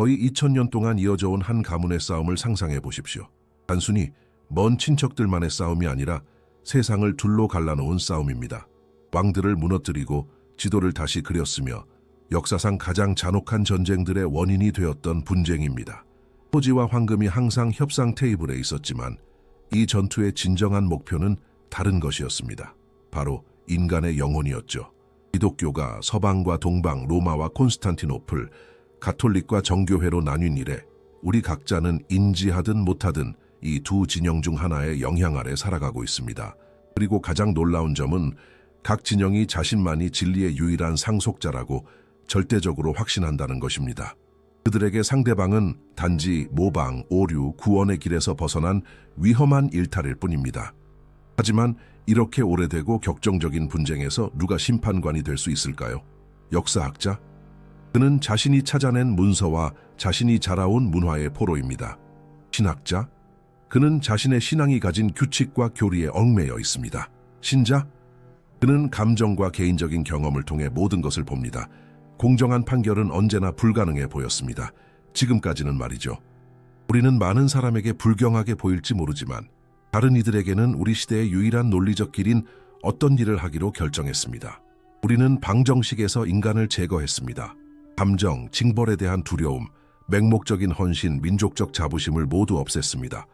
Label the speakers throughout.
Speaker 1: 거의 2000년 동안 이어져 온 한 가문의 싸움을 상상해 보십시오. 단순히 먼 친척들만의 싸움이 아니라 세상을 둘로 갈라놓은 싸움입니다. 왕들을 무너뜨리고 지도를 다시 그렸으며 역사상 가장 잔혹한 전쟁들의 원인이 되었던 분쟁입니다. 토지와 황금이 항상 협상 테이블에 있었지만 이 전투의 진정한 목표는 다른 것이었습니다. 바로 인간의 영혼이었죠. 기독교가 서방과 동방, 로마와 콘스탄티노플, 가톨릭과 정교회로 나뉜 이래 우리 각자는 인지하든 못하든 이 두 진영 중 하나의 영향 아래 살아가고 있습니다. 그리고 가장 놀라운 점은 각 진영이 자신만이 진리의 유일한 상속자라고 절대적으로 확신한다는 것입니다. 그들에게 상대방은 단지 모방, 오류, 구원의 길에서 벗어난 위험한 일탈일 뿐입니다. 하지만 이렇게 오래되고 격정적인 분쟁에서 누가 심판관이 될 수 있을까요? 역사학자? 그는 자신이 찾아낸 문서와 자신이 자라온 문화의 포로입니다. 신학자? 그는 자신의 신앙이 가진 규칙과 교리에 얽매여 있습니다. 신자? 그는 감정과 개인적인 경험을 통해 모든 것을 봅니다. 공정한 판결은 언제나 불가능해 보였습니다. 지금까지는 말이죠. 우리는 많은 사람에게 불경하게 보일지 모르지만 다른 이들에게는 우리 시대의 유일한 논리적 길인 어떤 일을 하기로 결정했습니다. 우리는 방정식에서 인간을 제거했습니다. 감정, 징벌에 대한 두려움, 맹목적인 헌신, 민족적 자부심을 모두 없앴습니다.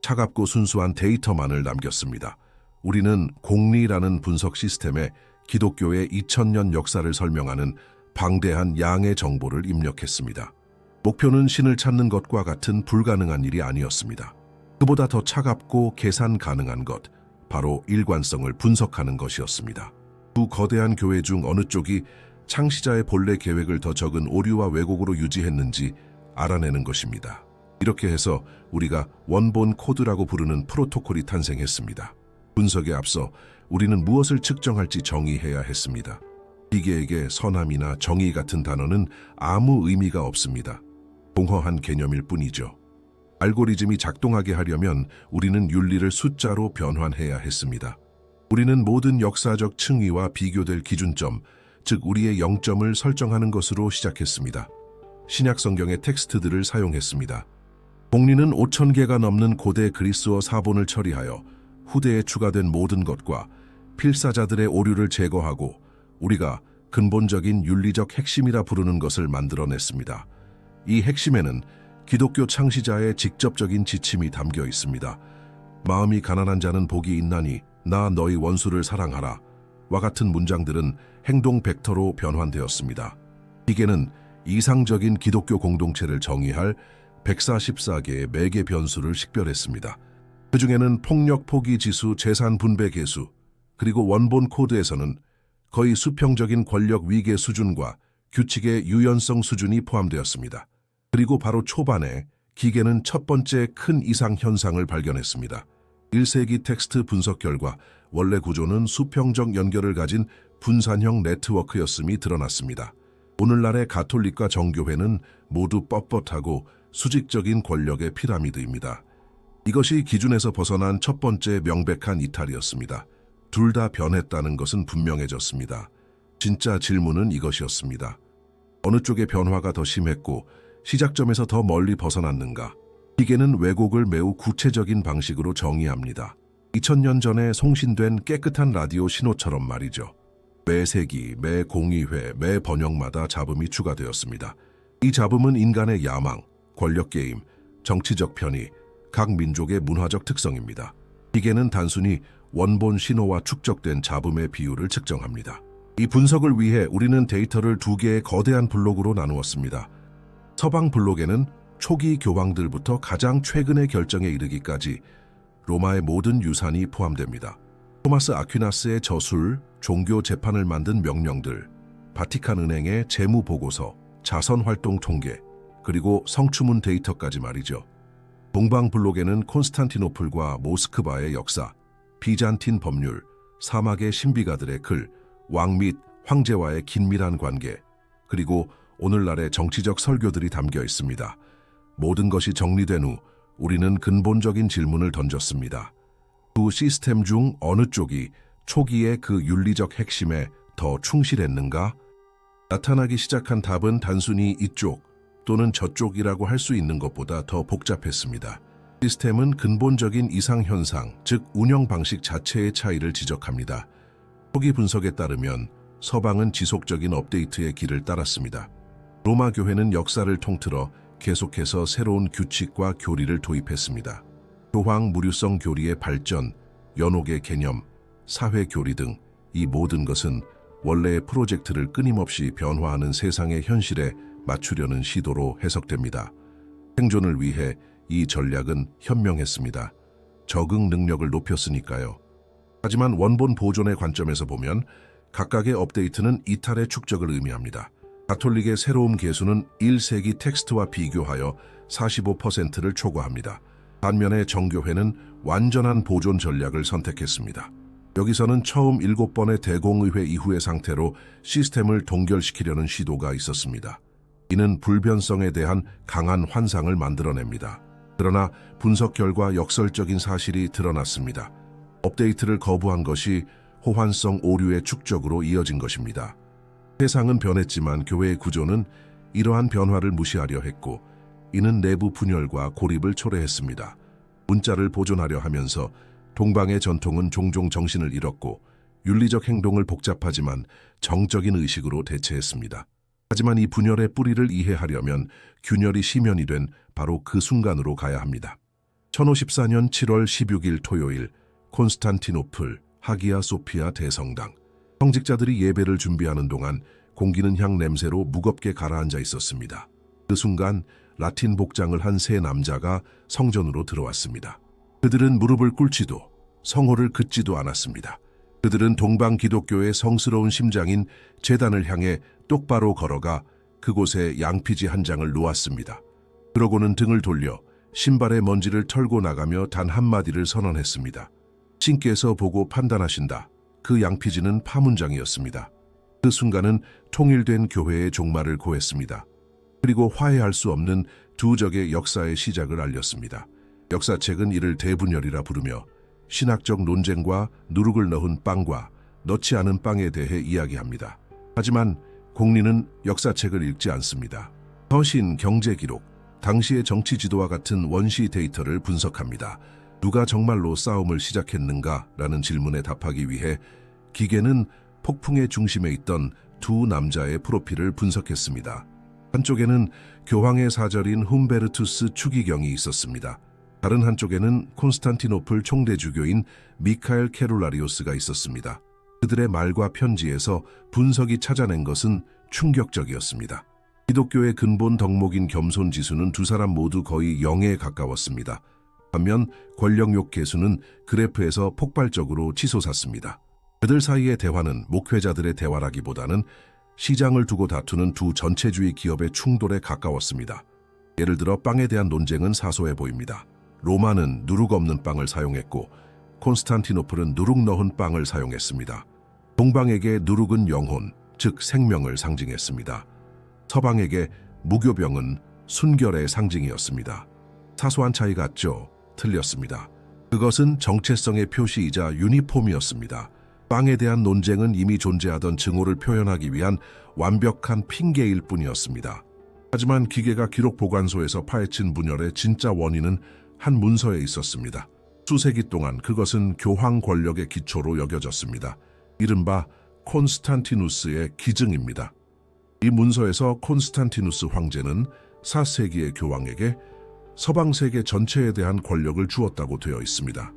Speaker 1: 차갑고 순수한 데이터만을 남겼습니다. 우리는 공리라는 분석 시스템에 기독교의 2000년 역사를 설명하는 방대한 양의 정보를 입력했습니다. 목표는 신을 찾는 것과 같은 불가능한 일이 아니었습니다. 그보다 더 차갑고 계산 가능한 것, 바로 일관성을 분석하는 것이었습니다. 두 거대한 교회 중 어느 쪽이 창시자의 본래 계획을 더 적은 오류와 왜곡으로 유지했는지 알아내는 것입니다. 이렇게 해서 우리가 원본 코드라고 부르는 프로토콜이 탄생했습니다. 분석에 앞서 우리는 무엇을 측정할지 정의해야 했습니다. 기계에게 선함이나 정의 같은 단어는 아무 의미가 없습니다. 공허한 개념일 뿐이죠. 알고리즘이 작동하게 하려면 우리는 윤리를 숫자로 변환해야 했습니다. 우리는 모든 역사적 층위와 비교될 기준점, 즉 우리의 영점을 설정하는 것으로 시작했습니다. 신약 성경의 텍스트들을 사용했습니다. 공리는 5000개가 넘는 고대 그리스어 사본을 처리하여 후대에 추가된 모든 것과 필사자들의 오류를 제거하고 우리가 근본적인 윤리적 핵심이라 부르는 것을 만들어냈습니다. 이 핵심에는 기독교 창시자의 직접적인 지침이 담겨 있습니다. 마음이 가난한 자는 복이 있나니 나 너희 원수를 사랑하라 와 같은 문장들은 행동 벡터로 변환되었습니다. 기계는 이상적인 기독교 공동체를 정의할 144개의 매개 변수를 식별했습니다. 그 중에는 폭력 포기 지수, 재산 분배 계수, 그리고 원본 코드에서는 거의 수평적인 권력 위계 수준과 규칙의 유연성 수준이 포함되었습니다. 그리고 바로 초반에 기계는 첫 번째 큰 이상 현상을 발견했습니다. 1세기 텍스트 분석 결과 원래 구조는 수평적 연결을 가진 분산형 네트워크였음이 드러났습니다. 오늘날의 가톨릭과 정교회는 모두 뻣뻣하고 수직적인 권력의 피라미드입니다. 이것이 기준에서 벗어난 첫 번째 명백한 이탈이었습니다. 둘 다 변했다는 것은 분명해졌습니다. 진짜 질문은 이것이었습니다. 어느 쪽의 변화가 더 심했고 시작점에서 더 멀리 벗어났는가? 기계는 왜곡을 매우 구체적인 방식으로 정의합니다. 2000년 전에 송신된 깨끗한 라디오 신호처럼 말이죠. 매 세기, 매 공의회, 매 번역마다 잡음이 추가되었습니다. 이 잡음은 인간의 야망, 권력 게임, 정치적 편의, 각 민족의 문화적 특성입니다. 기계는 단순히 원본 신호와 축적된 잡음의 비율을 측정합니다. 이 분석을 위해 우리는 데이터를 두 개의 거대한 블록으로 나누었습니다. 서방 블록에는 초기 교황들부터 가장 최근의 결정에 이르기까지 로마의 모든 유산이 포함됩니다. 토마스 아퀴나스의 저술, 종교 재판을 만든 명령들, 바티칸 은행의 재무 보고서, 자선 활동 통계, 그리고 성추문 데이터까지 말이죠. 동방 블록에는 콘스탄티노플과 모스크바의 역사, 비잔틴 법률, 사막의 신비가들의 글, 왕 및 황제와의 긴밀한 관계, 그리고 오늘날의 정치적 설교들이 담겨 있습니다. 모든 것이 정리된 후 우리는 근본적인 질문을 던졌습니다. 두 시스템 중 어느 쪽이 초기의 그 윤리적 핵심에 더 충실했는가? 나타나기 시작한 답은 단순히 이쪽, 또는 저쪽이라고 할 수 있는 것보다 더 복잡했습니다. 시스템은 근본적인 이상현상, 즉 운영 방식 자체의 차이를 지적합니다. 초기 분석에 따르면 서방은 지속적인 업데이트의 길을 따랐습니다. 로마 교회는 역사를 통틀어 계속해서 새로운 규칙과 교리를 도입했습니다. 교황 무류성 교리의 발전, 연옥의 개념, 사회 교리 등 이 모든 것은 원래의 프로젝트를 끊임없이 변화하는 세상의 현실에 맞추려는 시도로 해석됩니다. 생존을 위해 이 전략은 현명했습니다. 적응 능력을 높였으니까요. 하지만 원본 보존의 관점에서 보면 각각의 업데이트는 이탈의 축적을 의미합니다. 가톨릭의 새로움 계수는 1세기 텍스트와 비교하여 45%를 초과합니다. 반면에 정교회는 완전한 보존 전략을 선택했습니다. 여기서는 처음 7번의 대공의회 이후의 상태로 시스템을 동결시키려는 시도가 있었습니다. 이는 불변성에 대한 강한 환상을 만들어냅니다. 그러나 분석 결과 역설적인 사실이 드러났습니다. 업데이트를 거부한 것이 호환성 오류의 축적으로 이어진 것입니다. 세상은 변했지만 교회의 구조는 이러한 변화를 무시하려 했고, 이는 내부 분열과 고립을 초래했습니다. 문자를 보존하려 하면서 동방의 전통은 종종 정신을 잃었고, 윤리적 행동을 복잡하지만 정적인 의식으로 대체했습니다. 하지만 이 분열의 뿌리를 이해하려면 균열이 심연이 된 바로 그 순간으로 가야 합니다. 1054년 7월 16일 토요일, 콘스탄티노플 하기야 소피아 대성당. 성직자들이 예배를 준비하는 동안 공기는 향 냄새로 무겁게 가라앉아 있었습니다. 그 순간 라틴 복장을 한 세 남자가 성전으로 들어왔습니다. 그들은 무릎을 꿇지도 성호를 긋지도 않았습니다. 그들은 동방 기독교의 성스러운 심장인 제단을 향해 똑바로 걸어가 그곳에 양피지 한 장을 놓았습니다. 그러고는 등을 돌려 신발의 먼지를 털고 나가며 단 한마디를 선언했습니다. 신께서 보고 판단하신다. 그 양피지는 파문장이었습니다. 그 순간은 통일된 교회의 종말을 고했습니다. 그리고 화해할 수 없는 두 적의 역사의 시작을 알렸습니다. 역사책은 이를 대분열이라 부르며 신학적 논쟁과 누룩을 넣은 빵과 넣지 않은 빵에 대해 이야기합니다. 하지만 공리는 역사책을 읽지 않습니다. 서신, 경제기록, 당시의 정치 지도와 같은 원시 데이터를 분석합니다. 누가 정말로 싸움을 시작했는가라는 질문에 답하기 위해 기계는 폭풍의 중심에 있던 두 남자의 프로필을 분석했습니다. 한쪽에는 교황의 사절인 훔베르투스 추기경이 있었습니다. 다른 한쪽에는 콘스탄티노플 총대주교인 미카엘 케롤라리오스가 있었습니다. 그들의 말과 편지에서 분석이 찾아낸 것은 충격적이었습니다. 기독교의 근본 덕목인 겸손지수는 두 사람 모두 거의 0에 가까웠습니다. 반면 권력욕 계수는 그래프에서 폭발적으로 치솟았습니다. 그들 사이의 대화는 목회자들의 대화라기보다는 시장을 두고 다투는 두 전체주의 기업의 충돌에 가까웠습니다. 예를 들어 빵에 대한 논쟁은 사소해 보입니다. 로마는 누룩 없는 빵을 사용했고 콘스탄티노플은 누룩 넣은 빵을 사용했습니다. 동방에게 누룩은 영혼, 즉 생명을 상징했습니다. 서방에게 무교병은 순결의 상징이었습니다. 사소한 차이 같죠? 틀렸습니다. 그것은 정체성의 표시이자 유니폼이었습니다. 빵에 대한 논쟁은 이미 존재하던 증오를 표현하기 위한 완벽한 핑계일 뿐이었습니다. 하지만 기계가 기록 보관소에서 파헤친 분열의 진짜 원인은 한 문서에 있었습니다. 수세기 동안 그것은 교황 권력의 기초로 여겨졌습니다. 이른바 콘스탄티누스의 기증입니다. 이 문서에서 콘스탄티누스 황제는 4세기의 교황에게 서방 세계 전체에 대한 권력을 주었다고 되어 있습니다.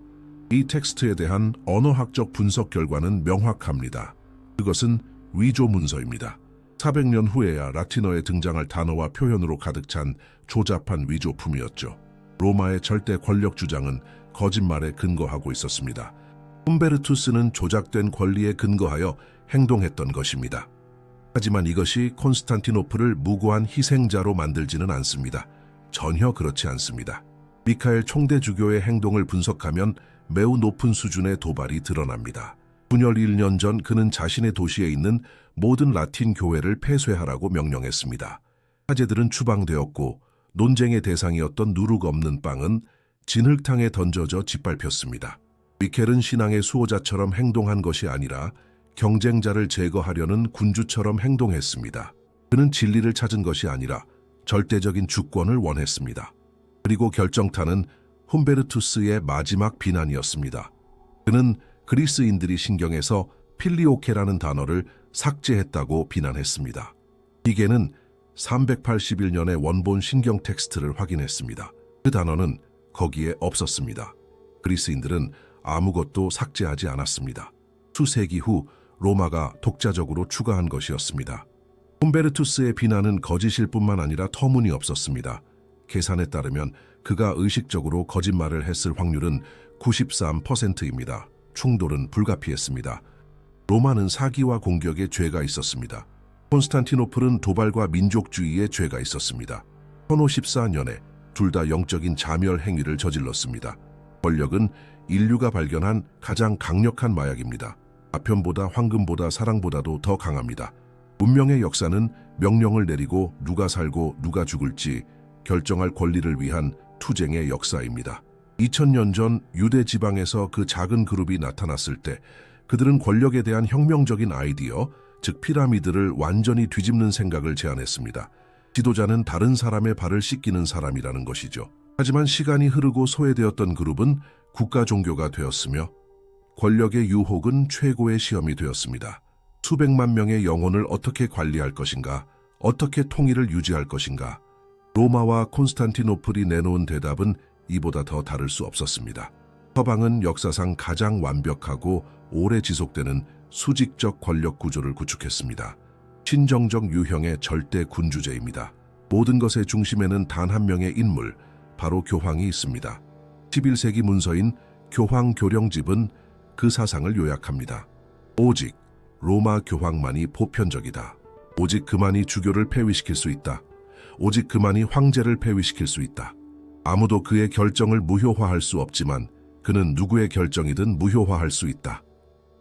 Speaker 1: 이 텍스트에 대한 언어학적 분석 결과는 명확합니다. 그것은 위조 문서입니다. 400년 후에야 라틴어에 등장할 단어와 표현으로 가득 찬 조잡한 위조품이었죠. 로마의 절대 권력 주장은 거짓말에 근거하고 있었습니다. 훔베르투스는 조작된 권리에 근거하여 행동했던 것입니다. 하지만 이것이 콘스탄티노플을 무고한 희생자로 만들지는 않습니다. 전혀 그렇지 않습니다. 미카엘 총대주교의 행동을 분석하면 매우 높은 수준의 도발이 드러납니다. 분열 1년 전 그는 자신의 도시에 있는 모든 라틴 교회를 폐쇄하라고 명령했습니다. 화제들은 추방되었고 논쟁의 대상이었던 누룩 없는 빵은 진흙탕에 던져져 짓밟혔습니다. 미켈은 신앙의 수호자처럼 행동한 것이 아니라 경쟁자를 제거하려는 군주처럼 행동했습니다. 그는 진리를 찾은 것이 아니라 절대적인 주권을 원했습니다. 그리고 결정타는 훔베르투스의 마지막 비난이었습니다. 그는 그리스인들이 신경에서 필리오케라는 단어를 삭제했다고 비난했습니다. 히게는 381년의 원본 신경 텍스트를 확인했습니다. 그 단어는 거기에 없었습니다. 그리스인들은 아무것도 삭제하지 않았습니다. 수세기 후 로마가 독자적으로 추가한 것이었습니다. 훔베르투스의 비난은 거짓일 뿐만 아니라 터무니없었습니다. 계산에 따르면 그가 의식적으로 거짓말을 했을 확률은 93%입니다. 충돌은 불가피했습니다. 로마는 사기와 공격에 죄가 있었습니다. 콘스탄티노플은 도발과 민족주의에 죄가 있었습니다. 1054년에 둘 다 영적인 자멸 행위를 저질렀습니다. 권력은 인류가 발견한 가장 강력한 마약입니다. 아편보다 황금보다 사랑보다도 더 강합니다. 문명의 역사는 명령을 내리고 누가 살고 누가 죽을지 결정할 권리를 위한 투쟁의 역사입니다. 2000년 전 유대 지방에서 그 작은 그룹이 나타났을 때 그들은 권력에 대한 혁명적인 아이디어, 즉 피라미드를 완전히 뒤집는 생각을 제안했습니다. 지도자는 다른 사람의 발을 씻기는 사람이라는 것이죠. 하지만 시간이 흐르고 소외되었던 그룹은 국가 종교가 되었으며 권력의 유혹은 최고의 시험이 되었습니다. 수백만 명의 영혼을 어떻게 관리할 것인가, 어떻게 통일을 유지할 것인가. 로마와 콘스탄티노플이 내놓은 대답은 이보다 더 다를 수 없었습니다. 서방은 역사상 가장 완벽하고 오래 지속되는 수직적 권력 구조를 구축했습니다. 신정적 유형의 절대 군주제입니다. 모든 것의 중심에는 단 한 명의 인물, 바로 교황이 있습니다. 11세기 문서인 교황교령집은 그 사상을 요약합니다. 오직 로마 교황만이 보편적이다. 오직 그만이 주교를 폐위시킬 수 있다. 오직 그만이 황제를 폐위시킬 수 있다. 아무도 그의 결정을 무효화할 수 없지만 그는 누구의 결정이든 무효화할 수 있다.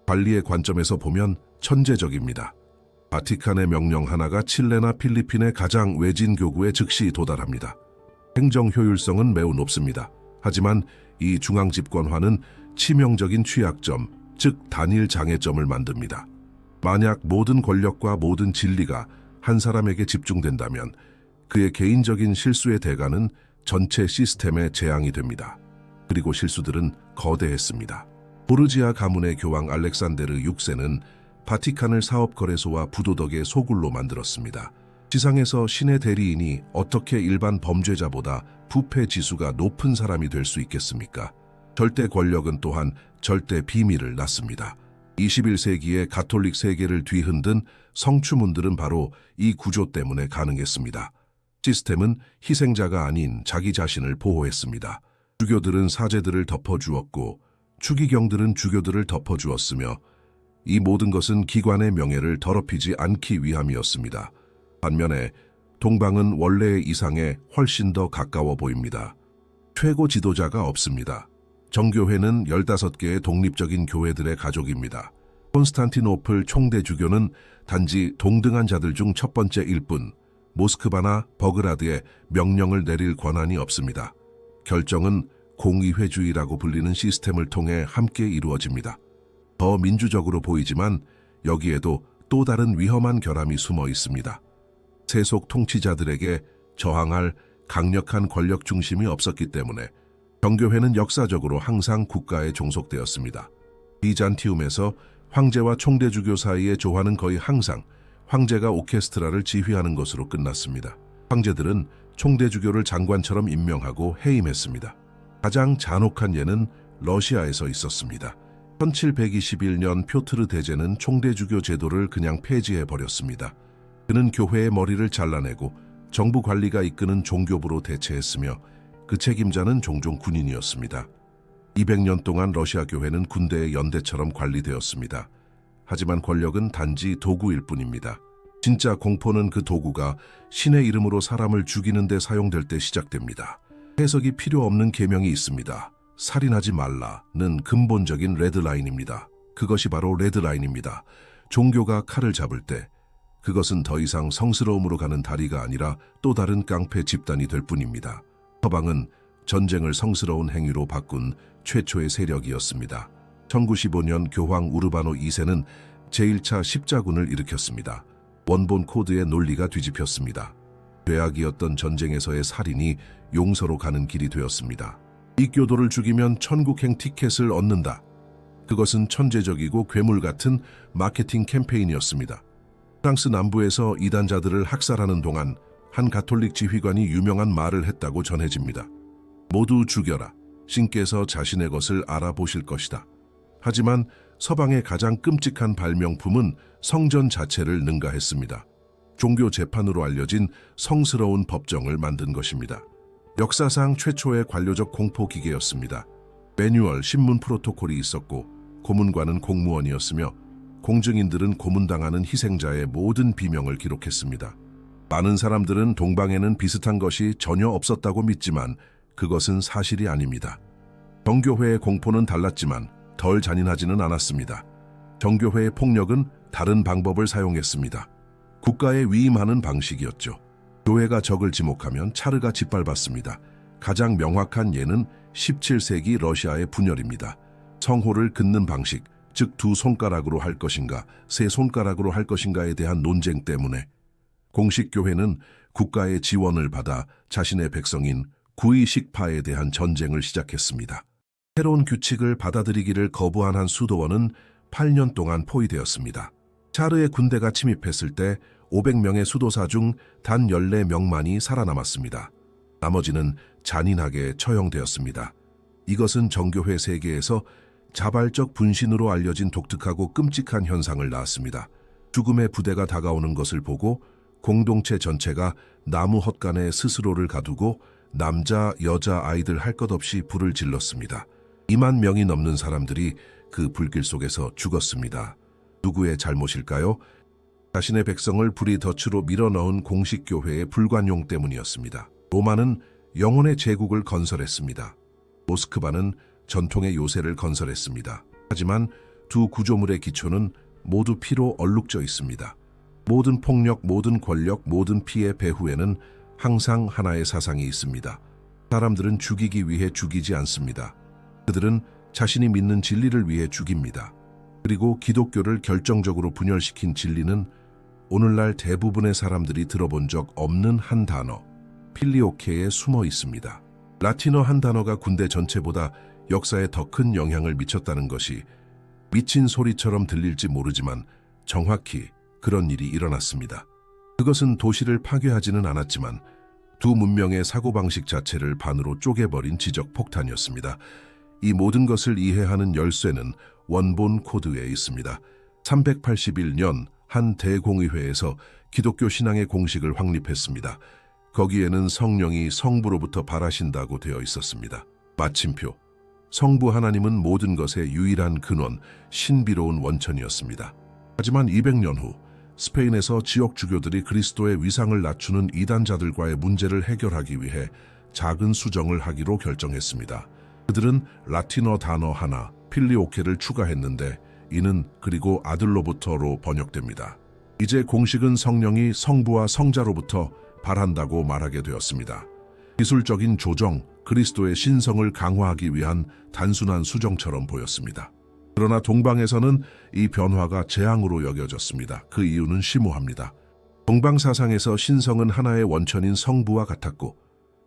Speaker 1: 관리의 관점에서 보면 천재적입니다. 바티칸의 명령 하나가 칠레나 필리핀의 가장 외진 교구에 즉시 도달합니다. 행정 효율성은 매우 높습니다. 하지만 이 중앙집권화는 치명적인 취약점, 즉 단일 장애점을 만듭니다. 만약 모든 권력과 모든 진리가 한 사람에게 집중된다면 그의 개인적인 실수의 대가는 전체 시스템의 재앙이 됩니다. 그리고 실수들은 거대했습니다. 보르지아 가문의 교황 알렉산데르 6세는 바티칸을 사업거래소와 부도덕의 소굴로 만들었습니다. 지상에서 신의 대리인이 어떻게 일반 범죄자보다 부패 지수가 높은 사람이 될 수 있겠습니까? 절대 권력은 또한 절대 비밀을 낳습니다. 21세기의 가톨릭 세계를 뒤흔든 성추문들은 바로 이 구조 때문에 가능했습니다. 시스템은 희생자가 아닌 자기 자신을 보호했습니다. 주교들은 사제들을 덮어주었고 추기경들은 주교들을 덮어주었으며 이 모든 것은 기관의 명예를 더럽히지 않기 위함이었습니다. 반면에 동방은 원래의 이상에 훨씬 더 가까워 보입니다. 최고 지도자가 없습니다. 정교회는 15개의 독립적인 교회들의 가족입니다. 콘스탄티노플 총대 주교는 단지 동등한 자들 중 첫 번째일 뿐, 모스크바나 버그라드에 명령을 내릴 권한이 없습니다. 결정은 공의회주의라고 불리는 시스템을 통해 함께 이루어집니다. 더 민주적으로 보이지만 여기에도 또 다른 위험한 결함이 숨어 있습니다. 세속 통치자들에게 저항할 강력한 권력 중심이 없었기 때문에 정교회는 역사적으로 항상 국가에 종속되었습니다. 비잔티움에서 황제와 총대주교 사이의 조화는 거의 항상 황제가 오케스트라를 지휘하는 것으로 끝났습니다. 황제들은 총대주교를 장관처럼 임명하고 해임했습니다. 가장 잔혹한 예는 러시아에서 있었습니다. 1721년 표트르 대제는 총대주교 제도를 그냥 폐지해버렸습니다. 그는 교회의 머리를 잘라내고 정부 관리가 이끄는 종교부로 대체했으며 그 책임자는 종종 군인이었습니다. 200년 동안 러시아 교회는 군대의 연대처럼 관리되었습니다. 하지만 권력은 단지 도구일 뿐입니다. 진짜 공포는 그 도구가 신의 이름으로 사람을 죽이는 데 사용될 때 시작됩니다. 해석이 필요 없는 계명이 있습니다. 살인하지 말라는 근본적인 레드라인입니다. 그것이 바로 레드라인입니다. 종교가 칼을 잡을 때 그것은 더 이상 성스러움으로 가는 다리가 아니라 또 다른 깡패 집단이 될 뿐입니다. 서방은 전쟁을 성스러운 행위로 바꾼 최초의 세력이었습니다. 1915년 교황 우르바노 2세는 제1차 십자군을 일으켰습니다. 원본 코드의 논리가 뒤집혔습니다. 죄악이었던 전쟁에서의 살인이 용서로 가는 길이 되었습니다. 이 교도를 죽이면 천국행 티켓을 얻는다. 그것은 천재적이고 괴물 같은 마케팅 캠페인이었습니다. 프랑스 남부에서 이단자들을 학살하는 동안 한 가톨릭 지휘관이 유명한 말을 했다고 전해집니다. 모두 죽여라. 신께서 자신의 것을 알아보실 것이다. 하지만 서방의 가장 끔찍한 발명품은 성전 자체를 능가했습니다. 종교 재판으로 알려진 성스러운 법정을 만든 것입니다. 역사상 최초의 관료적 공포 기계였습니다. 매뉴얼, 신문 프로토콜이 있었고 고문관은 공무원이었으며 공증인들은 고문당하는 희생자의 모든 비명을 기록했습니다. 많은 사람들은 동방에는 비슷한 것이 전혀 없었다고 믿지만 그것은 사실이 아닙니다. 정교회의 공포는 달랐지만 덜 잔인하지는 않았습니다. 정교회의 폭력은 다른 방법을 사용했습니다. 국가에 위임하는 방식이었죠. 교회가 적을 지목하면 차르가 짓밟았습니다. 가장 명확한 예는 17세기 러시아의 분열입니다. 성호를 긋는 방식, 즉 두 손가락으로 할 것인가, 세 손가락으로 할 것인가에 대한 논쟁 때문에 공식 교회는 국가의 지원을 받아 자신의 백성인 구의식파에 대한 전쟁을 시작했습니다. 새로운 규칙을 받아들이기를 거부한 한 수도원은 8년 동안 포위되었습니다. 차르의 군대가 침입했을 때 500명의 수도사 중 단 14명만이 살아남았습니다. 나머지는 잔인하게 처형되었습니다. 이것은 정교회 세계에서 자발적 분신으로 알려진 독특하고 끔찍한 현상을 낳았습니다. 죽음의 부대가 다가오는 것을 보고 공동체 전체가 나무 헛간에 스스로를 가두고 남자, 여자, 아이들 할 것 없이 불을 질렀습니다. 2만 명이 넘는 사람들이 그 불길 속에서 죽었습니다. 누구의 잘못일까요? 자신의 백성을 불이 덫으로 밀어넣은 공식 교회의 불관용 때문이었습니다. 로마는 영혼의 제국을 건설했습니다. 모스크바는 전통의 요새를 건설했습니다. 하지만 두 구조물의 기초는 모두 피로 얼룩져 있습니다. 모든 폭력, 모든 권력, 모든 피해 배후에는 항상 하나의 사상이 있습니다. 사람들은 죽이기 위해 죽이지 않습니다. 그들은 자신이 믿는 진리를 위해 죽입니다. 그리고 기독교를 결정적으로 분열시킨 진리는 오늘날 대부분의 사람들이 들어본 적 없는 한 단어, 필리오케에 숨어 있습니다. 라틴어 한 단어가 군대 전체보다 역사에 더 큰 영향을 미쳤다는 것이 미친 소리처럼 들릴지 모르지만 정확히 그런 일이 일어났습니다. 그것은 도시를 파괴하지는 않았지만 두 문명의 사고방식 자체를 반으로 쪼개버린 지적 폭탄이었습니다. 이 모든 것을 이해하는 열쇠는 원본 코드에 있습니다. 381년 한 대공의회에서 기독교 신앙의 공식을 확립했습니다. 거기에는 성령이 성부로부터 발하신다고 되어 있었습니다. 마침표. 성부 하나님은 모든 것의 유일한 근원, 신비로운 원천이었습니다. 하지만 200년 후 스페인에서 지역 주교들이 그리스도의 위상을 낮추는 이단자들과의 문제를 해결하기 위해 작은 수정을 하기로 결정했습니다. 그들은 라틴어 단어 하나, 필리오케를 추가했는데 이는 그리고 아들로부터로 번역됩니다. 이제 공식은 성령이 성부와 성자로부터 발한다고 말하게 되었습니다. 기술적인 조정, 그리스도의 신성을 강화하기 위한 단순한 수정처럼 보였습니다. 그러나 동방에서는 이 변화가 재앙으로 여겨졌습니다. 그 이유는 심오합니다. 동방 사상에서 신성은 하나의 원천인 성부와 같았고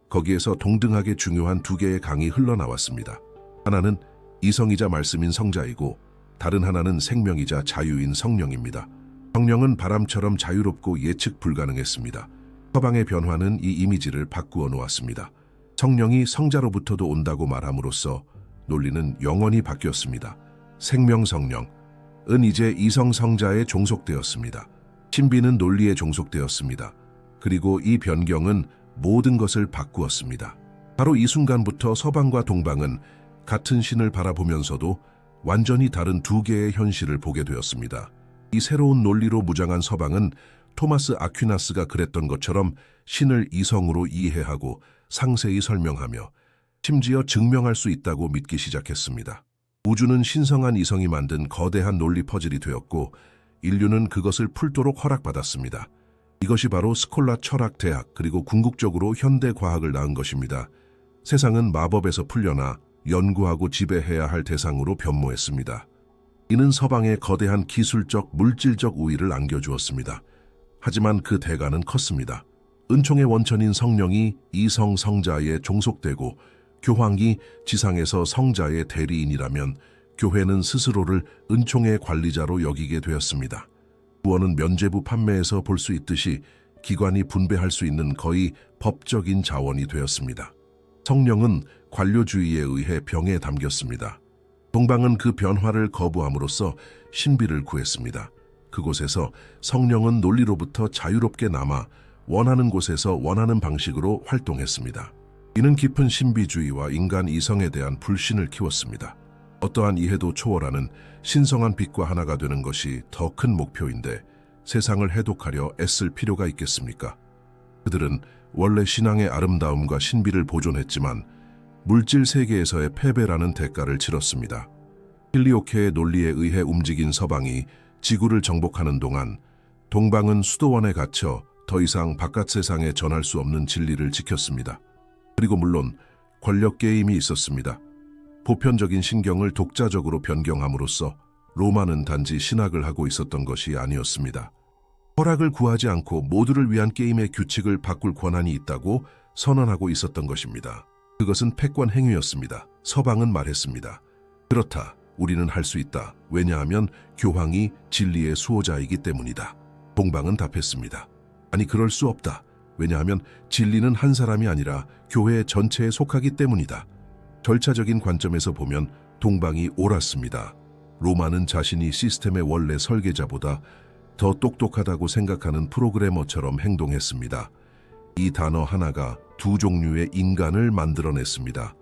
Speaker 1: 거기에서 동등하게 중요한 두 개의 강이 흘러나왔습니다. 하나는 이성이자 말씀인 성자이고 다른 하나는 생명이자 자유인 성령입니다. 성령은 바람처럼 자유롭고 예측 불가능했습니다. 서방의 변화는 이 이미지를 바꾸어 놓았습니다. 성령이 성자로부터도 온다고 말함으로써 논리는 영원히 바뀌었습니다. 생명 성령은 이제 이성 성자에 종속되었습니다. 신비는 논리에 종속되었습니다. 그리고 이 변경은 모든 것을 바꾸었습니다. 바로 이 순간부터 서방과 동방은 같은 신을 바라보면서도 완전히 다른 두 개의 현실을 보게 되었습니다. 이 새로운 논리로 무장한 서방은 토마스 아퀴나스가 그랬던 것처럼 신을 이성으로 이해하고 상세히 설명하며 심지어 증명할 수 있다고 믿기 시작했습니다. 우주는 신성한 이성이 만든 거대한 논리 퍼즐이 되었고 인류는 그것을 풀도록 허락받았습니다. 이것이 바로 스콜라 철학 대학 그리고 궁극적으로 현대 과학을 낳은 것입니다. 세상은 마법에서 풀려나 연구하고 지배해야 할 대상으로 변모했습니다. 이는 서방에 거대한 기술적, 물질적 우위를 안겨주었습니다. 하지만 그 대가는 컸습니다. 은총의 원천인 성령이 이성 성자에 종속되고 교황이 지상에서 성자의 대리인이라면 교회는 스스로를 은총의 관리자로 여기게 되었습니다. 구원은 면죄부 판매에서 볼 수 있듯이 기관이 분배할 수 있는 거의 법적인 자원이 되었습니다. 성령은 관료주의에 의해 병에 담겼습니다. 동방은 그 변화를 거부함으로써 신비를 구했습니다. 그곳에서 성령은 논리로부터 자유롭게 남아 원하는 곳에서 원하는 방식으로 활동했습니다. 이는 깊은 신비주의와 인간 이성에 대한 불신을 키웠습니다. 어떠한 이해도 초월하는 신성한 빛과 하나가 되는 것이 더 큰 목표인데 세상을 해독하려 애쓸 필요가 있겠습니까? 그들은 원래 신앙의 아름다움과 신비를 보존했지만 물질 세계에서의 패배라는 대가를 치렀습니다. 필리오케의 논리에 의해 움직인 서방이 지구를 정복하는 동안 동방은 수도원에 갇혀 더 이상 바깥 세상에 전할 수 없는 진리를 지켰습니다. 그리고 물론 권력 게임이 있었습니다. 보편적인 신경을 독자적으로 변경함으로써 로마는 단지 신학을 하고 있었던 것이 아니었습니다. 허락을 구하지 않고 모두를 위한 게임의 규칙을 바꿀 권한이 있다고 선언하고 있었던 것입니다. 그것은 패권 행위였습니다. 서방은 말했습니다. 그렇다. 우리는 할 수 있다. 왜냐하면 교황이 진리의 수호자이기 때문이다. 동방은 답했습니다. 아니, 그럴 수 없다. 왜냐하면 진리는 한 사람이 아니라 교회 전체에 속하기 때문이다. 절차적인 관점에서 보면 동방이 옳았습니다. 로마는 자신이 시스템의 원래 설계자보다 더 똑똑하다고 생각하는 프로그래머처럼 행동했습니다. 이 단어 하나가 두 종류의 인간을 만들어냈습니다.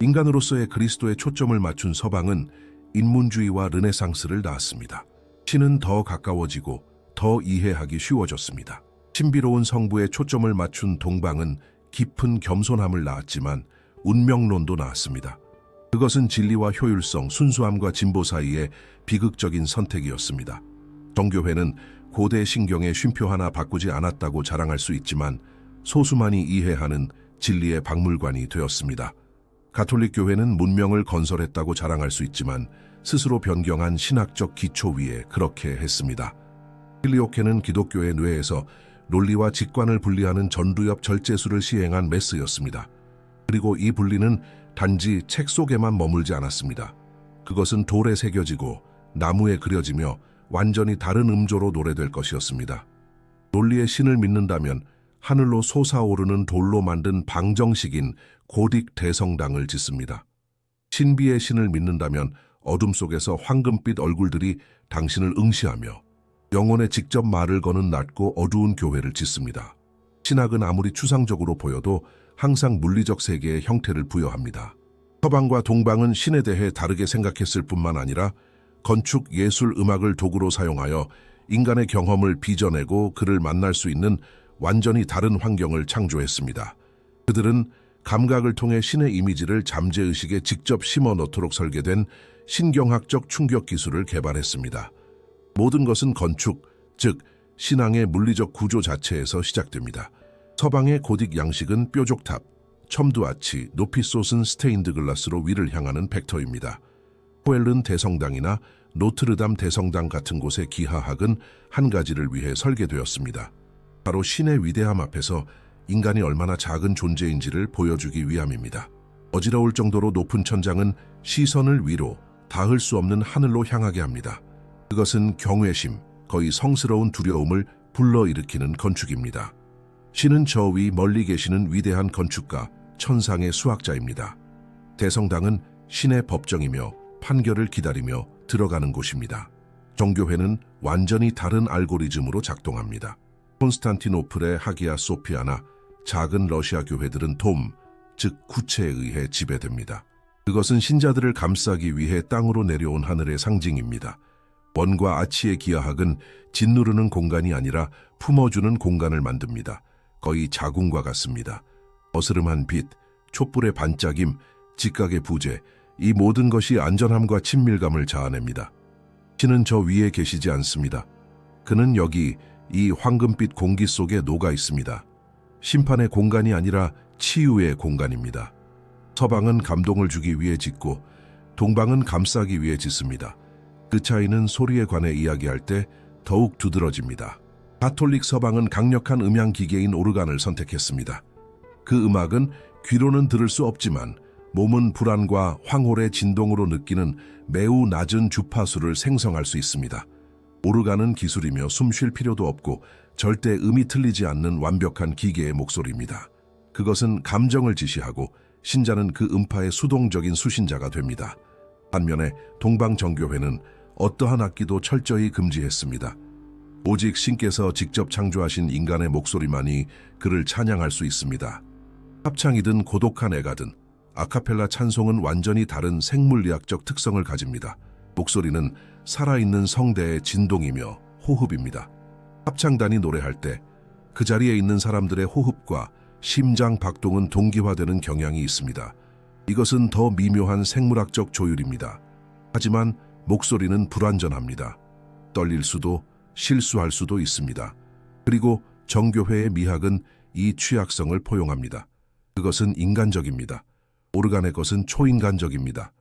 Speaker 1: 인간으로서의 그리스도에 초점을 맞춘 서방은 인문주의와 르네상스를 낳았습니다. 신은 더 가까워지고 더 이해하기 쉬워졌습니다. 신비로운 성부에 초점을 맞춘 동방은 깊은 겸손함을 낳았지만 운명론도 낳았습니다. 그것은 진리와 효율성, 순수함과 진보 사이의 비극적인 선택이었습니다. 정교회는 고대 신경에 쉼표 하나 바꾸지 않았다고 자랑할 수 있지만 소수만이 이해하는 진리의 박물관이 되었습니다. 가톨릭 교회는 문명을 건설했다고 자랑할 수 있지만 스스로 변경한 신학적 기초 위에 그렇게 했습니다. 필리오케는 기독교의 뇌에서 논리와 직관을 분리하는 전두엽 절제술을 시행한 메스였습니다. 그리고 이 분리는 단지 책 속에만 머물지 않았습니다. 그것은 돌에 새겨지고 나무에 그려지며 완전히 다른 음조로 노래될 것이었습니다. 논리의 신을 믿는다면 하늘로 솟아오르는 돌로 만든 방정식인 고딕 대성당을 짓습니다. 신비의 신을 믿는다면 어둠 속에서 황금빛 얼굴들이 당신을 응시하며 영혼에 직접 말을 거는 낮고 어두운 교회를 짓습니다. 신학은 아무리 추상적으로 보여도 항상 물리적 세계의 형태를 부여합니다. 서방과 동방은 신에 대해 다르게 생각했을 뿐만 아니라 건축, 예술, 음악을 도구로 사용하여 인간의 경험을 빚어내고 그를 만날 수 있는 완전히 다른 환경을 창조했습니다. 그들은 감각을 통해 신의 이미지를 잠재의식에 직접 심어 넣도록 설계된 신경학적 충격 기술을 개발했습니다. 모든 것은 건축, 즉 신앙의 물리적 구조 자체에서 시작됩니다. 서방의 고딕 양식은 뾰족탑, 첨두아치, 높이 솟은 스테인드 글라스로 위를 향하는 벡터입니다. 호엘른 대성당이나 노트르담 대성당 같은 곳의 기하학은 한 가지를 위해 설계되었습니다. 바로 신의 위대함 앞에서 인간이 얼마나 작은 존재인지를 보여주기 위함입니다. 어지러울 정도로 높은 천장은 시선을 위로 닿을 수 없는 하늘로 향하게 합니다. 그것은 경외심, 거의 성스러운 두려움을 불러일으키는 건축입니다. 신은 저 위 멀리 계시는 위대한 건축가, 천상의 수학자입니다. 대성당은 신의 법정이며 판결을 기다리며 들어가는 곳입니다. 정교회는 완전히 다른 알고리즘으로 작동합니다. 콘스탄티노플의 하기야 소피아나 작은 러시아 교회들은 돔, 즉 구체에 의해 지배됩니다. 그것은 신자들을 감싸기 위해 땅으로 내려온 하늘의 상징입니다. 원과 아치의 기하학은 짓누르는 공간이 아니라 품어주는 공간을 만듭니다. 거의 자궁과 같습니다. 어스름한 빛, 촛불의 반짝임, 직각의 부재, 이 모든 것이 안전함과 친밀감을 자아냅니다. 신은 저 위에 계시지 않습니다. 그는 여기 이 황금빛 공기 속에 녹아 있습니다. 심판의 공간이 아니라 치유의 공간입니다. 서방은 감동을 주기 위해 짓고 동방은 감싸기 위해 짓습니다. 그 차이는 소리에 관해 이야기할 때 더욱 두드러집니다. 가톨릭 서방은 강력한 음향 기계인 오르간을 선택했습니다. 그 음악은 귀로는 들을 수 없지만 몸은 불안과 황홀의 진동으로 느끼는 매우 낮은 주파수를 생성할 수 있습니다. 오르간은 기술이며 숨 쉴 필요도 없고 절대 음이 틀리지 않는 완벽한 기계의 목소리입니다. 그것은 감정을 지시하고 신자는 그 음파의 수동적인 수신자가 됩니다. 반면에 동방정교회는 어떠한 악기도 철저히 금지했습니다. 오직 신께서 직접 창조하신 인간의 목소리만이 그를 찬양할 수 있습니다. 합창이든 고독한 애가든 아카펠라 찬송은 완전히 다른 생물리학적 특성을 가집니다. 목소리는 살아있는 성대의 진동이며 호흡입니다. 합창단이 노래할 때 그 자리에 있는 사람들의 호흡과 심장 박동은 동기화되는 경향이 있습니다. 이것은 더 미묘한 생물학적 조율입니다. 하지만 목소리는 불완전합니다. 떨릴 수도 실수할 수도 있습니다. 그리고 정교회의 미학은 이 취약성을 포용합니다. 그것은 인간적입니다. 오르간의 것은 초인간적입니다.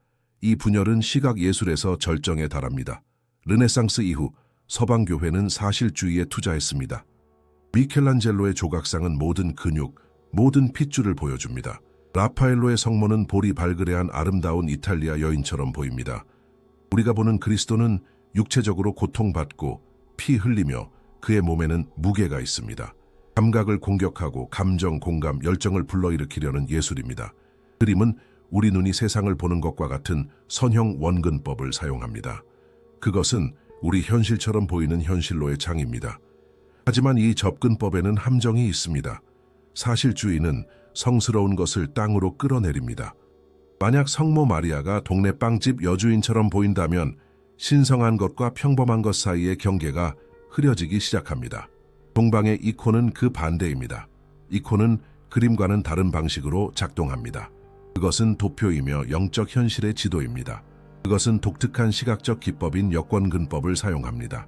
Speaker 1: 이 분열은 시각 예술에서 절정에 달합니다. 르네상스 이후 서방교회는 사실주의에 투자했습니다. 미켈란젤로의 조각상은 모든 근육, 모든 핏줄을 보여줍니다. 라파엘로의 성모는 볼이 발그레한 아름다운 이탈리아 여인처럼 보입니다. 우리가 보는 그리스도는 육체적으로 고통받고 피 흘리며 그의 몸에는 무게가 있습니다. 감각을 공격하고 감정, 공감, 열정을 불러일으키려는 예술입니다. 그림은 우리 눈이 세상을 보는 것과 같은 선형 원근법을 사용합니다. 그것은 우리 현실처럼 보이는 현실로의 장입니다. 하지만 이 접근법에는 함정이 있습니다. 사실주의는 성스러운 것을 땅으로 끌어내립니다. 만약 성모 마리아가 동네 빵집 여주인처럼 보인다면 신성한 것과 평범한 것 사이의 경계가 흐려지기 시작합니다. 동방의 이콘은 그 반대입니다. 이콘은 그림과는 다른 방식으로 작동합니다. 그것은 도표이며 영적 현실의 지도입니다. 그것은 독특한 시각적 기법인 역권근법을 사용합니다.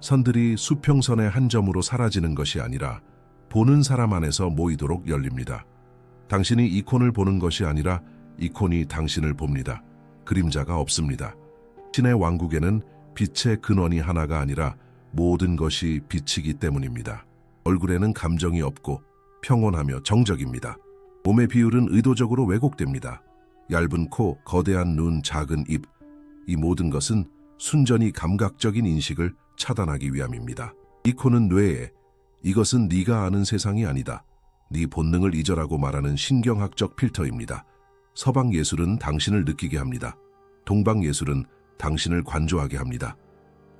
Speaker 1: 선들이 수평선의 한 점으로 사라지는 것이 아니라 보는 사람 안에서 모이도록 열립니다. 당신이 이콘을 보는 것이 아니라 이콘이 당신을 봅니다. 그림자가 없습니다. 신의 왕국에는 빛의 근원이 하나가 아니라 모든 것이 빛이기 때문입니다. 얼굴에는 감정이 없고 평온하며 정적입니다. 몸의 비율은 의도적으로 왜곡됩니다. 얇은 코, 거대한 눈, 작은 입, 이 모든 것은 순전히 감각적인 인식을 차단하기 위함입니다. 이콘은 뇌에 이것은 네가 아는 세상이 아니다. 네 본능을 잊어라고 말하는 신경학적 필터입니다. 서방 예술은 당신을 느끼게 합니다. 동방 예술은 당신을 관조하게 합니다.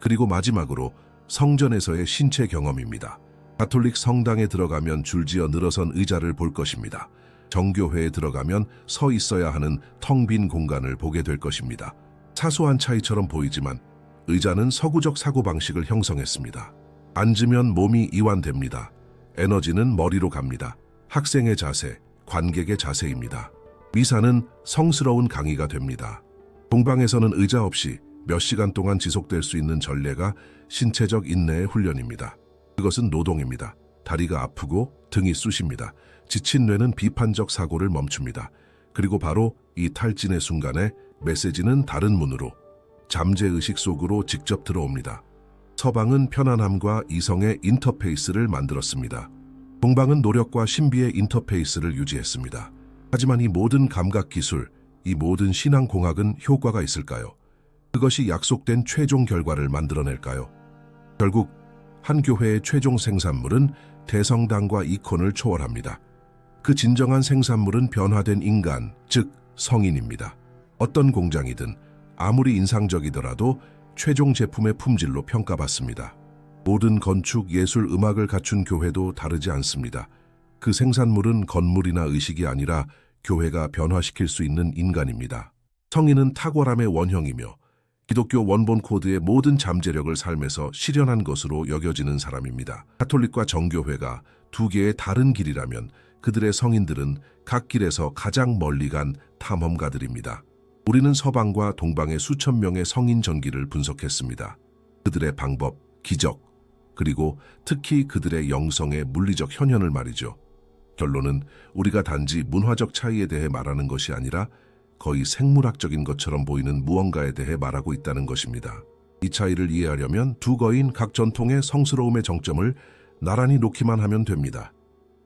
Speaker 1: 그리고 마지막으로 성전에서의 신체 경험입니다. 가톨릭 성당에 들어가면 줄지어 늘어선 의자를 볼 것입니다. 정교회에 들어가면 서 있어야 하는 텅 빈 공간을 보게 될 것입니다. 사소한 차이처럼 보이지만 의자는 서구적 사고방식을 형성했습니다. 앉으면 몸이 이완됩니다. 에너지는 머리로 갑니다. 학생의 자세, 관객의 자세입니다. 미사는 성스러운 강의가 됩니다. 동방에서는 의자 없이 몇 시간 동안 지속될 수 있는 전례가 신체적 인내의 훈련입니다. 그것은 노동입니다. 다리가 아프고 등이 쑤십니다. 지친 뇌는 비판적 사고를 멈춥니다. 그리고 바로 이 탈진의 순간에 메시지는 다른 문으로, 잠재의식 속으로 직접 들어옵니다. 서방은 편안함과 이성의 인터페이스를 만들었습니다. 동방은 노력과 신비의 인터페이스를 유지했습니다. 하지만 이 모든 감각 기술, 이 모든 신앙공학은 효과가 있을까요? 그것이 약속된 최종 결과를 만들어낼까요? 결국 한 교회의 최종 생산물은 대성당과 이콘을 초월합니다. 그 진정한 생산물은 변화된 인간, 즉 성인입니다. 어떤 공장이든 아무리 인상적이더라도 최종 제품의 품질로 평가받습니다. 모든 건축, 예술, 음악을 갖춘 교회도 다르지 않습니다. 그 생산물은 건물이나 의식이 아니라 교회가 변화시킬 수 있는 인간입니다. 성인은 탁월함의 원형이며 기독교 원본 코드의 모든 잠재력을 삶에서 실현한 것으로 여겨지는 사람입니다. 가톨릭과 정교회가 두 개의 다른 길이라면 그들의 성인들은 각 길에서 가장 멀리 간 탐험가들입니다. 우리는 서방과 동방의 수천 명의 성인 전기를 분석했습니다. 그들의 방법, 기적, 그리고 특히 그들의 영성의 물리적 현현을 말이죠. 결론은 우리가 단지 문화적 차이에 대해 말하는 것이 아니라 거의 생물학적인 것처럼 보이는 무언가에 대해 말하고 있다는 것입니다. 이 차이를 이해하려면 두 거인 각 전통의 성스러움의 정점을 나란히 놓기만 하면 됩니다.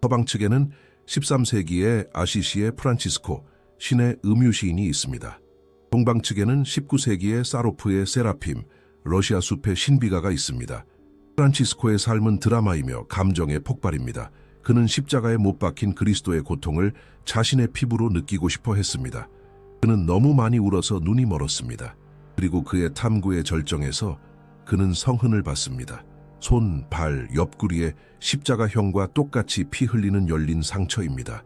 Speaker 1: 서방 측에는 13세기의 아시시의 프란치스코, 신의 음유 시인이 있습니다. 동방 측에는 19세기의 사로프의 세라핌, 러시아 숲의 신비가가 있습니다. 프란치스코의 삶은 드라마이며 감정의 폭발입니다. 그는 십자가에 못 박힌 그리스도의 고통을 자신의 피부로 느끼고 싶어 했습니다. 그는 너무 많이 울어서 눈이 멀었습니다. 그리고 그의 탐구의 절정에서 그는 성흔을 받습니다. 손, 발, 옆구리에 십자가형과 똑같이 피 흘리는 열린 상처입니다.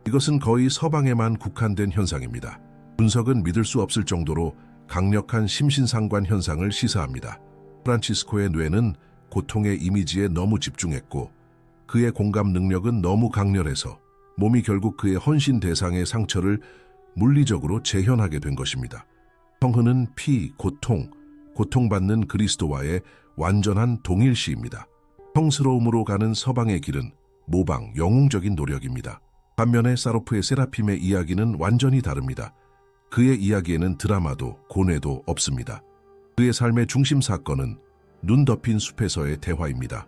Speaker 1: 이것은 거의 서방에만 국한된 현상입니다. 분석은 믿을 수 없을 정도로 강력한 심신상관 현상을 시사합니다. 프란치스코의 뇌는 고통의 이미지에 너무 집중했고 그의 공감 능력은 너무 강렬해서 몸이 결국 그의 헌신 대상의 상처를 물리적으로 재현하게 된 것입니다. 성흔은 피, 고통받는 그리스도와의 완전한 동일시입니다. 성스러움으로 가는 서방의 길은 모방, 영웅적인 노력입니다. 반면에 사로프의 세라핌의 이야기는 완전히 다릅니다. 그의 이야기에는 드라마도 고뇌도 없습니다. 그의 삶의 중심 사건은 눈 덮인 숲에서의 대화입니다.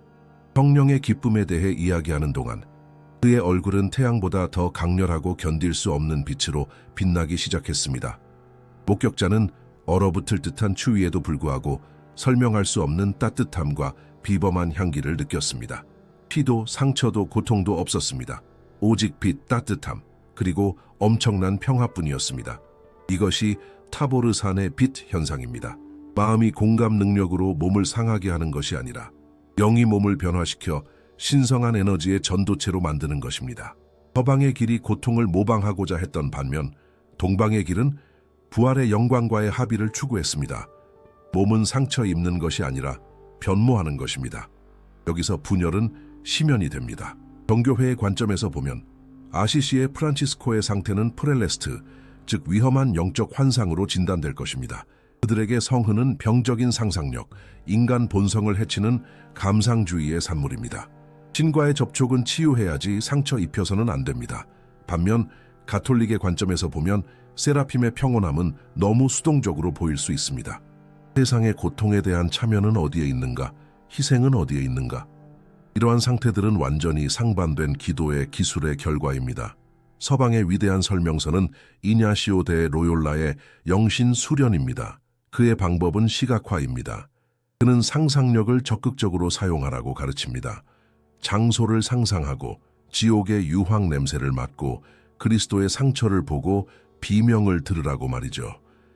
Speaker 1: 성령의 기쁨에 대해 이야기하는 동안 그의 얼굴은 태양보다 더 강렬하고 견딜 수 없는 빛으로 빛나기 시작했습니다. 목격자는 얼어붙을 듯한 추위에도 불구하고 설명할 수 없는 따뜻함과 비범한 향기를 느꼈습니다. 피도 상처도 고통도 없었습니다. 오직 빛, 따뜻함, 그리고 엄청난 평화뿐이었습니다. 이것이 타보르산의 빛 현상입니다. 마음이 공감 능력으로 몸을 상하게 하는 것이 아니라 영이 몸을 변화시켜 신성한 에너지의 전도체로 만드는 것입니다. 서방의 길이 고통을 모방하고자 했던 반면 동방의 길은 부활의 영광과의 합의를 추구했습니다. 몸은 상처 입는 것이 아니라 변모하는 것입니다. 여기서 분열은 심연이 됩니다. 정교회의 관점에서 보면 아시시의 프란치스코의 상태는 프렐레스트, 즉 위험한 영적 환상으로 진단될 것입니다. 그들에게 성흔은 병적인 상상력, 인간 본성을 해치는 감상주의의 산물입니다. 신과의 접촉은 치유해야지 상처 입혀서는 안 됩니다. 반면 가톨릭의 관점에서 보면 세라핌의 평온함은 너무 수동적으로 보일 수 있습니다. 세상의 고통에 대한 참여는 어디에 있는가? 희생은 어디에 있는가? 이러한 상태들은 완전히 상반된 기도의 기술의 결과입니다. 서방의 위대한 설명서는 이냐시오 데 로욜라의 영신 수련입니다. 그의 방법은 시각화입니다. 그는 상상력을 적극적으로 사용하라고 가르칩니다. 장소를 상상하고 지옥의 유황 냄새를 맡고 그리스도의 상처를 보고 비명을 들으라고 말이죠.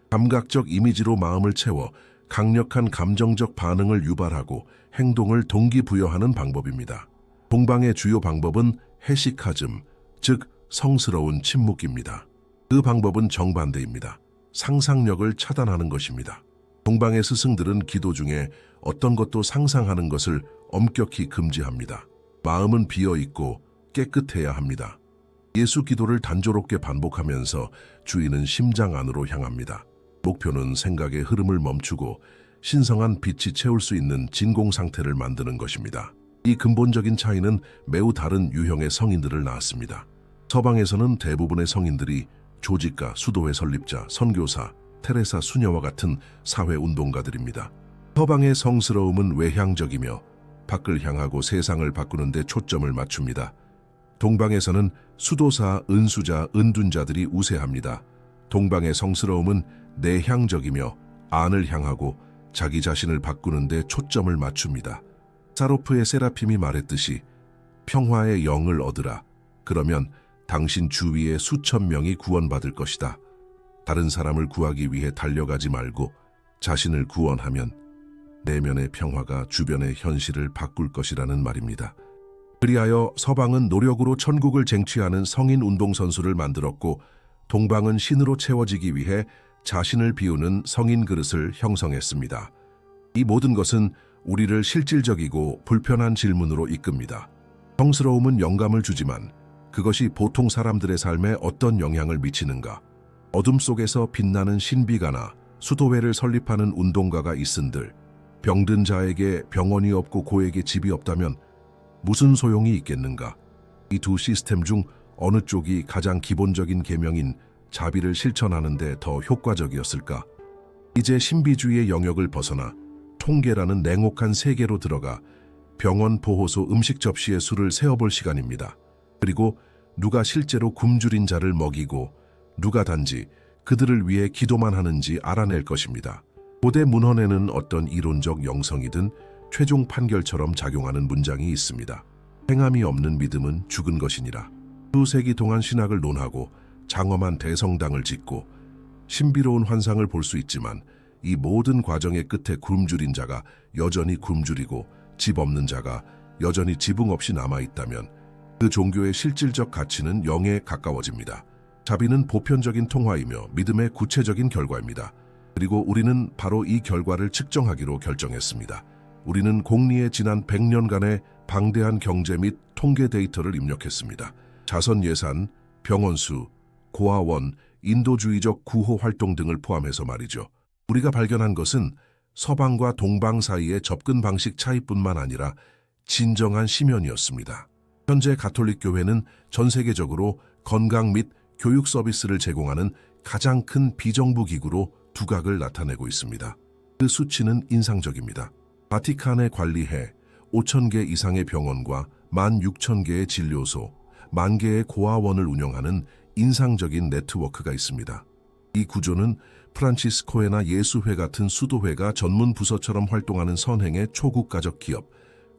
Speaker 1: 감각적 이미지로 마음을 채워 강력한 감정적 반응을 유발하고 행동을 동기부여하는 방법입니다. 동방의 주요 방법은 헤시카즘, 즉 성스러운 침묵입니다. 그 방법은 정반대입니다. 상상력을 차단하는 것입니다. 동방의 스승들은 기도 중에 어떤 것도 상상하는 것을 엄격히 금지합니다. 마음은 비어있고 깨끗해야 합니다. 예수 기도를 단조롭게 반복하면서 주인은 심장 안으로 향합니다. 목표는 생각의 흐름을 멈추고 신성한 빛이 채울 수 있는 진공 상태를 만드는 것입니다. 이 근본적인 차이는 매우 다른 유형의 성인들을 낳았습니다. 서방에서는 대부분의 성인들이 조직가, 수도회 설립자, 선교사, 테레사 수녀와 같은 사회운동가들입니다. 서방의 성스러움은 외향적이며 밖을 향하고 세상을 바꾸는 데 초점을 맞춥니다. 동방에서는 수도사, 은수자, 은둔자들이 우세합니다. 동방의 성스러움은 내향적이며 안을 향하고 자기 자신을 바꾸는 데 초점을 맞춥니다. 사로프의 세라핌이 말했듯이 평화의 영을 얻으라. 그러면 당신 주위의 수천 명이 구원받을 것이다. 다른 사람을 구하기 위해 달려가지 말고 자신을 구원하면 내면의 평화가 주변의 현실을 바꿀 것이라는 말입니다. 그리하여 서방은 노력으로 천국을 쟁취하는 성인 운동선수를 만들었고 동방은 신으로 채워지기 위해 자신을 비우는 성인 그릇을 형성했습니다. 이 모든 것은 우리를 실질적이고 불편한 질문으로 이끕니다. 성스러움은 영감을 주지만 그것이 보통 사람들의 삶에 어떤 영향을 미치는가? 어둠 속에서 빛나는 신비가나 수도회를 설립하는 운동가가 있은들 병든 자에게 병원이 없고 고에게 집이 없다면 무슨 소용이 있겠는가? 이 두 시스템 중 어느 쪽이 가장 기본적인 계명인 자비를 실천하는 데 더 효과적이었을까? 이제 신비주의의 영역을 벗어나 통계라는 냉혹한 세계로 들어가 병원 보호소 음식 접시의 수를 세어볼 시간입니다. 그리고 누가 실제로 굶주린 자를 먹이고 누가 단지 그들을 위해 기도만 하는지 알아낼 것입니다. 고대 문헌에는 어떤 이론적 영성이든 최종 판결처럼 작용하는 문장이 있습니다. 행함이 없는 믿음은 죽은 것이니라. 수세기 동안 신학을 논하고 장엄한 대성당을 짓고 신비로운 환상을 볼 수 있지만 이 모든 과정의 끝에 굶주린 자가 여전히 굶주리고 집 없는 자가 여전히 지붕 없이 남아있다면 그 종교의 실질적 가치는 0에 가까워집니다. 자비는 보편적인 통화이며 믿음의 구체적인 결과입니다. 그리고 우리는 바로 이 결과를 측정하기로 결정했습니다. 우리는 공리에 지난 100년간의 방대한 경제 및 통계 데이터를 입력했습니다. 자선 예산, 병원 수, 고아원, 인도주의적 구호 활동 등을 포함해서 말이죠. 우리가 발견한 것은 서방과 동방 사이의 접근 방식 차이뿐만 아니라 진정한 심연이었습니다. 현재 가톨릭 교회는 전 세계적으로 건강 및 교육 서비스를 제공하는 가장 큰 비정부 기구로 두각을 나타내고 있습니다. 그 수치는 인상적입니다. 바티칸에 관리해 5,000개 이상의 병원과 16,000개의 진료소, 10,000개의 고아원을 운영하는 인상적인 네트워크가 있습니다. 이 구조는 프란치스코회나 예수회 같은 수도회가 전문 부서처럼 활동하는 선행의 초국가적 기업,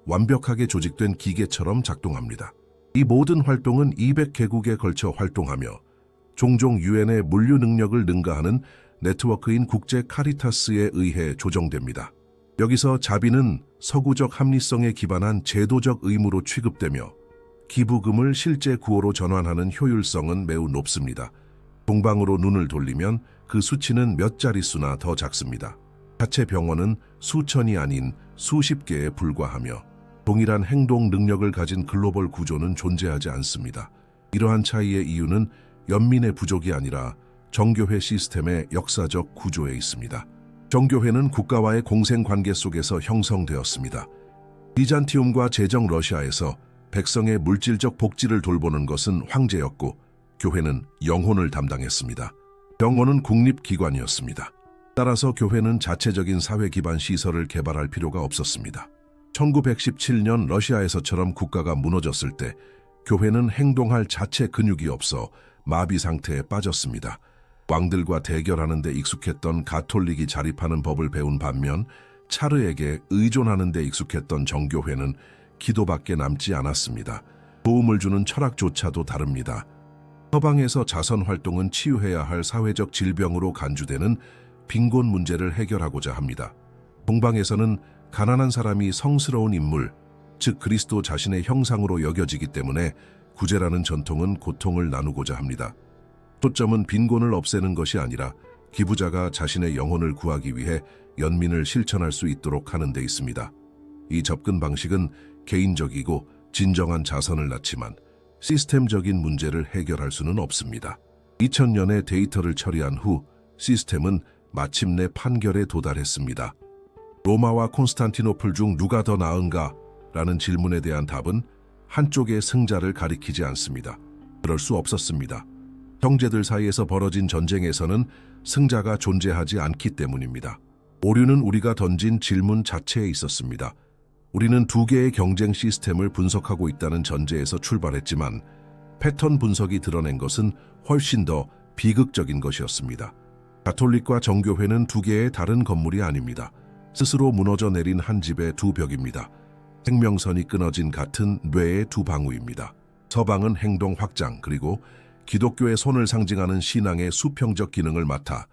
Speaker 1: 완벽하게 조직된 기계처럼 작동합니다. 이 모든 활동은 200개국에 걸쳐 활동하며 종종 유엔의 물류 능력을 능가하는 네트워크인 국제 카리타스에 의해 조정됩니다. 여기서 자비는 서구적 합리성에 기반한 제도적 의무로 취급되며 기부금을 실제 구호로 전환하는 효율성은 매우 높습니다. 동방으로 눈을 돌리면 그 수치는 몇 자릿수나 더 작습니다. 자체 병원은 수천이 아닌 수십 개에 불과하며 동일한 행동 능력을 가진 글로벌 구조는 존재하지 않습니다. 이러한 차이의 이유는 연민의 부족이 아니라 정교회 시스템의 역사적 구조에 있습니다. 정교회는 국가와의 공생관계 속에서 형성되었습니다. 비잔티움과 제정 러시아에서 백성의 물질적 복지를 돌보는 것은 황제였고 교회는 영혼을 담당했습니다. 병원은 국립기관이었습니다. 따라서 교회는 자체적인 사회 기반 시설을 개발할 필요가 없었습니다. 1917년 러시아에서처럼 국가가 무너졌을 때 교회는 행동할 자체 근육이 없어 마비 상태에 빠졌습니다. 왕들과 대결하는 데 익숙했던 가톨릭이 자립하는 법을 배운 반면 차르에게 의존하는 데 익숙했던 정교회는 기도밖에 남지 않았습니다. 도움을 주는 철학조차도 다릅니다. 서방에서 자선 활동은 치유해야 할 사회적 질병으로 간주되는 빈곤 문제를 해결하고자 합니다. 동방에서는 가난한 사람이 성스러운 인물, 즉 그리스도 자신의 형상으로 여겨지기 때문에 구제라는 전통은 고통을 나누고자 합니다. 초점은 빈곤을 없애는 것이 아니라 기부자가 자신의 영혼을 구하기 위해 연민을 실천할 수 있도록 하는 데 있습니다. 이 접근 방식은 개인적이고 진정한 자선을 낳지만 시스템적인 문제를 해결할 수는 없습니다. 2000년에 데이터를 처리한 후 시스템은 마침내 판결에 도달했습니다. 로마와 콘스탄티노플 중 누가 더 나은가? 라는 질문에 대한 답은 한쪽의 승자를 가리키지 않습니다. 그럴 수 없었습니다. 형제들 사이에서 벌어진 전쟁에서는 승자가 존재하지 않기 때문입니다. 오류는 우리가 던진 질문 자체에 있었습니다. 우리는 두 개의 경쟁 시스템을 분석하고 있다는 전제에서 출발했지만 패턴 분석이 드러낸 것은 훨씬 더 비극적인 것이었습니다. 가톨릭과 정교회는 두 개의 다른 건물이 아닙니다. 스스로 무너져 내린 한 집의 두 벽입니다. 생명선이 끊어진 같은 뇌의 두 방우입니다. 서방은 행동 확장 그리고 기독교의 손을 상징하는 신앙의 수평적 기능을 맡아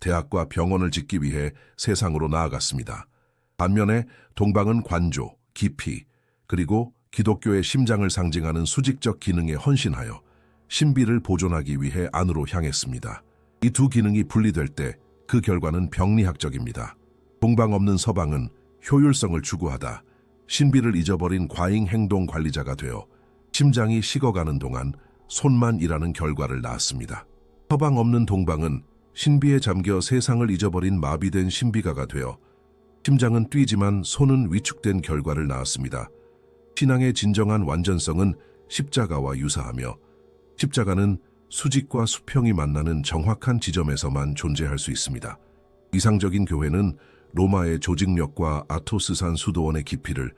Speaker 1: 대학과 병원을 짓기 위해 세상으로 나아갔습니다. 반면에 동방은 관조, 기피, 그리고 기독교의 심장을 상징하는 수직적 기능에 헌신하여 신비를 보존하기 위해 안으로 향했습니다. 이 두 기능이 분리될 때 그 결과는 병리학적입니다. 동방 없는 서방은 효율성을 추구하다 신비를 잊어버린 과잉 행동 관리자가 되어 심장이 식어가는 동안 손만 일하는 결과를 낳았습니다. 서방 없는 동방은 신비에 잠겨 세상을 잊어버린 마비된 신비가가 되어 심장은 뛰지만 손은 위축된 결과를 낳았습니다. 신앙의 진정한 완전성은 십자가와 유사하며 십자가는 수직과 수평이 만나는 정확한 지점에서만 존재할 수 있습니다. 이상적인 교회는 로마의 조직력과 아토스산 수도원의 깊이를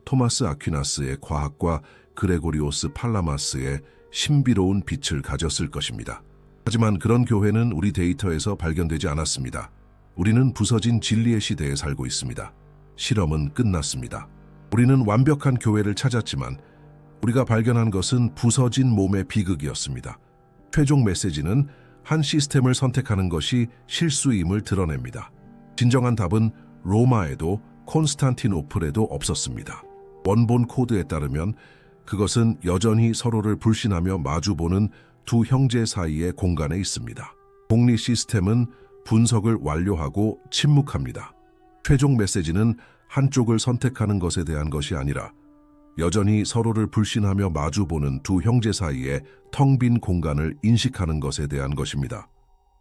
Speaker 1: 토마스 아퀴나스의 과학과 그레고리오스 팔라마스의 신비로운 빛을 가졌을 것입니다. 하지만 그런 교회는 우리 데이터에서 발견되지 않았습니다. 우리는 부서진 진리의 시대에 살고 있습니다. 실험은 끝났습니다. 우리는 완벽한 교회를 찾았지만 우리가 발견한 것은 부서진 몸의 비극이었습니다. 최종 메시지는 한 시스템을 선택하는 것이 실수임을 드러냅니다. 진정한 답은 로마에도 콘스탄티노플에도 없었습니다. 원본 코드에 따르면 그것은 여전히 서로를 불신하며 마주보는 두 형제 사이의 공간에 있습니다. 공리 시스템은 분석을 완료하고 침묵합니다. 최종 메시지는 한쪽을 선택하는 것에 대한 것이 아니라 여전히 서로를 불신하며 마주보는 두 형제 사이의 텅 빈 공간을 인식하는 것에 대한 것입니다.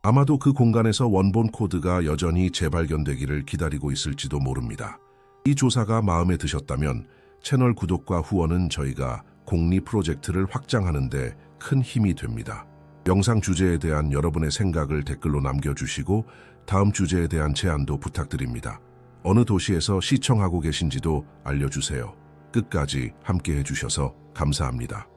Speaker 1: 아마도 그 공간에서 원본 코드가 여전히 재발견되기를 기다리고 있을지도 모릅니다. 이 조사가 마음에 드셨다면 채널 구독과 후원은 저희가 공리 프로젝트를 확장하는 데 큰 힘이 됩니다. 영상 주제에 대한 여러분의 생각을 댓글로 남겨주시고 다음 주제에 대한 제안도 부탁드립니다. 어느 도시에서 시청하고 계신지도 알려주세요. 끝까지 함께 해주셔서 감사합니다.